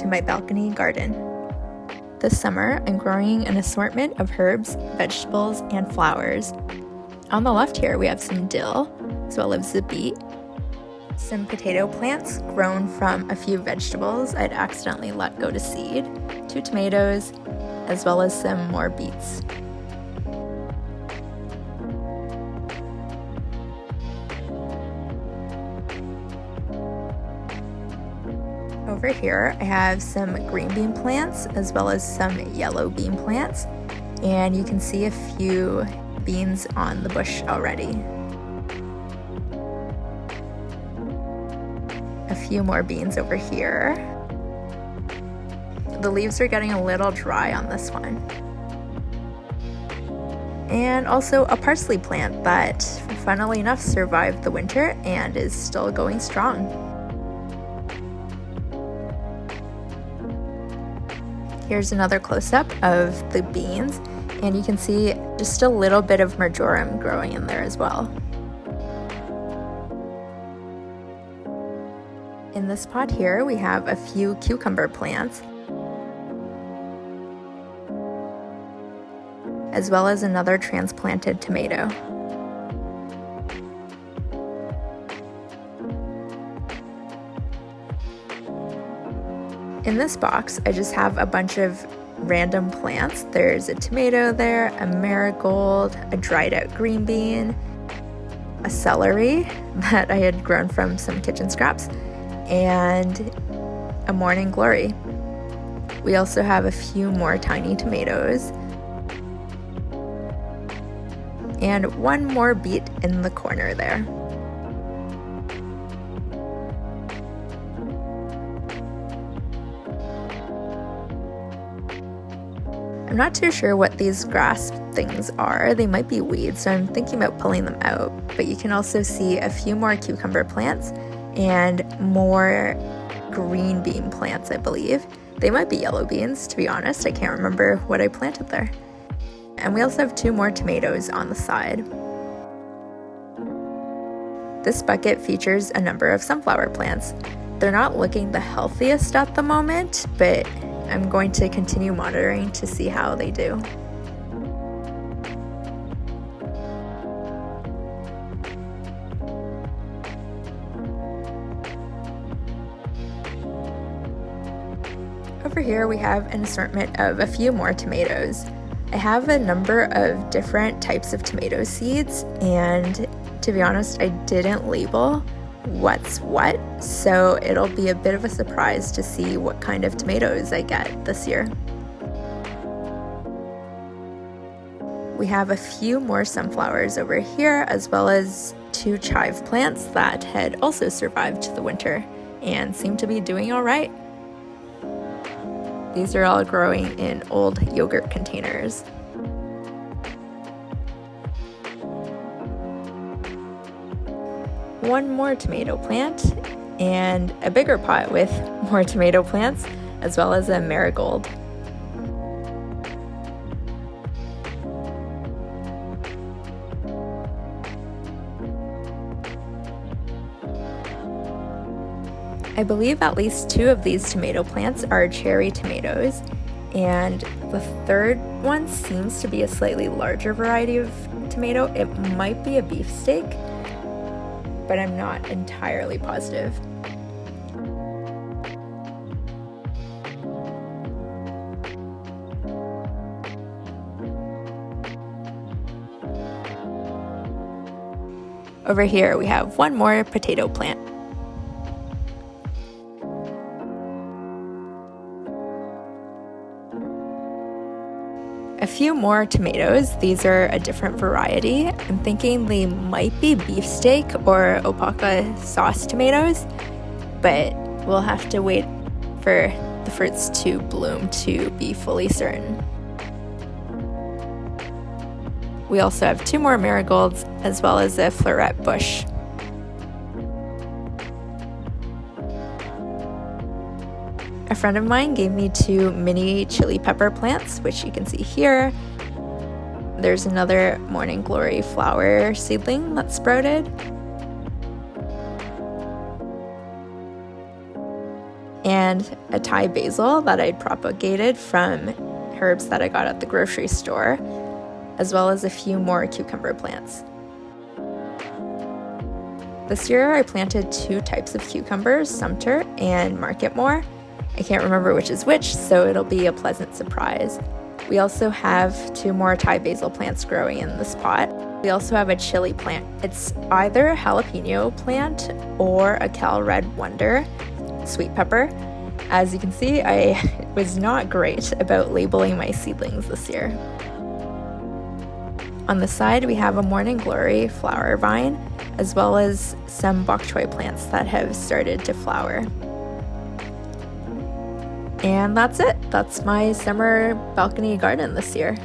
to my balcony garden. This summer, I'm growing an assortment of herbs, vegetables, and flowers. On the left here, we have some dill, as well as the beet, some potato plants grown from a few vegetables I'd accidentally let go to seed, 2 tomatoes, as well as some more beets. Over here, I have some green bean plants as well as some yellow bean plants, and you can see a few beans on the bush already. A few more beans over here. The leaves are getting a little dry on this one. And also a parsley plant that, funnily enough, survived the winter and is still going strong. Here's another close-up of the beans, and you can see just a little bit of marjoram growing in there as well. In this pot here, we have a few cucumber plants, as well as another transplanted tomato. In this box, I just have a bunch of random plants. There's a tomato there, a marigold, a dried out green bean, a celery that I had grown from some kitchen scraps, and a morning glory. We also have a few more tiny tomatoes, and one more beet in the corner there. I'm not too sure what these grass things are. They might be weeds, so I'm thinking about pulling them out. But you can also see a few more cucumber plants and more green bean plants, I believe. They might be yellow beans, to be honest. I can't remember what I planted there. And we also have 2 more tomatoes on the side. This bucket features a number of sunflower plants. They're not looking the healthiest at the moment, but I'm going to continue monitoring to see how they do. Over here we have an assortment of a few more tomatoes. I have a number of different types of tomato seeds, and to be honest, I didn't label what's what, so it'll be a bit of a surprise to see what kind of tomatoes I get this year. We have a few more sunflowers over here, as well as 2 chive plants that had also survived the winter and seem to be doing all right. These are all growing in old yogurt containers. One more tomato plant, and a bigger pot with more tomato plants, as well as a marigold. I believe at least 2 of these tomato plants are cherry tomatoes, and the third one seems to be a slightly larger variety of tomato. It might be a beefsteak, but I'm not entirely positive. Over here we have one more potato plant. A few more tomatoes. These are a different variety. I'm thinking they might be beefsteak or opaka sauce tomatoes, but we'll have to wait for the fruits to bloom to be fully certain. We also have 2 more marigolds, as well as a fleurette bush. A friend of mine gave me 2 mini chili pepper plants, which you can see here. There's another morning glory flower seedling that sprouted. And and a Thai basil that I'd propagated from herbs that I got at the grocery store, as well as a few more cucumber plants. This year I planted 2 types of cucumbers, Sumter and Marketmore. I can't remember which is which, so it'll be a pleasant surprise. We also have 2 more Thai basil plants growing in this pot. We also have a chili plant. It's either a jalapeno plant or a Cal Red Wonder sweet pepper. As you can see, I was not great about labeling my seedlings this year. On the side, we have a Morning Glory flower vine, as well as some bok choy plants that have started to flower. And that's it. That's my summer balcony garden this year.